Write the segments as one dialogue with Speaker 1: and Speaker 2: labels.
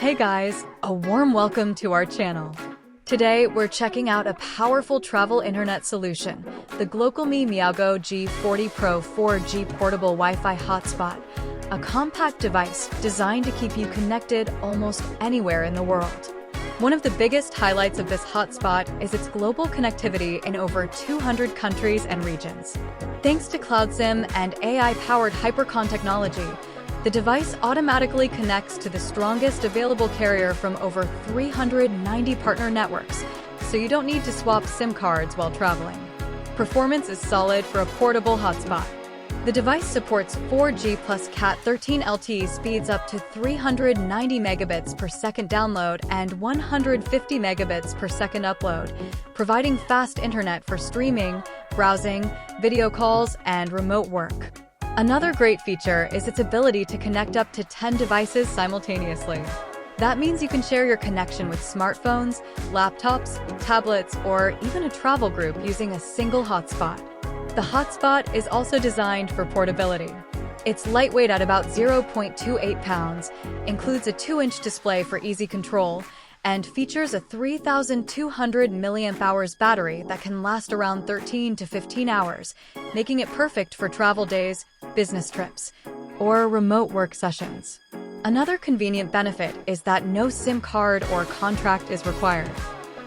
Speaker 1: Hey guys, a warm welcome to our channel. Today, we're checking out a powerful travel internet solution, the GlocalMe MeowGo G40Pro 4G Portable Wi-Fi Hotspot, a compact device designed to keep you connected almost anywhere in the world. One of the biggest highlights of this hotspot is its global connectivity in over 200 countries and regions. Thanks to Cloud SIM and AI-powered HyperConn technology, the device automatically connects to the strongest available carrier from over 390 partner networks, so you don't need to swap SIM cards while traveling. Performance is solid for a portable hotspot. The device supports 4G plus Cat 13 LTE speeds up to 390 megabits per second download and 150 megabits per second upload, providing fast internet for streaming, browsing, video calls, and remote work. Another great feature is its ability to connect up to 10 devices simultaneously. That means you can share your connection with smartphones, laptops, tablets, or even a travel group using a single hotspot. The hotspot is also designed for portability. It's lightweight at about 0.28 pounds, includes a 2-inch display for easy control, and features a 3,200 mAh battery that can last around 13 to 15 hours, making it perfect for travel days, business trips, or remote work sessions. Another convenient benefit is that no SIM card or contract is required.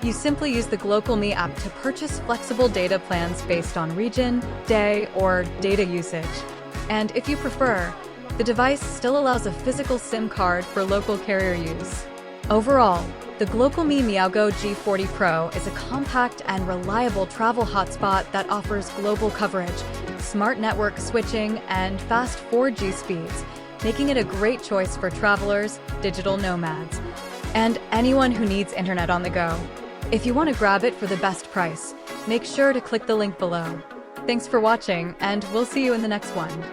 Speaker 1: You simply use the GlocalMe app to purchase flexible data plans based on region, day, or data usage. And if you prefer, the device still allows a physical SIM card for local carrier use. Overall, the GlocalMe MeowGo G40Pro is a compact and reliable travel hotspot that offers global coverage, smart network switching, and fast 4G speeds, making it a great choice for travelers, digital nomads, and anyone who needs internet on the go. If you want to grab it for the best price, make sure to click the link below. Thanks for watching, and we'll see you in the next one.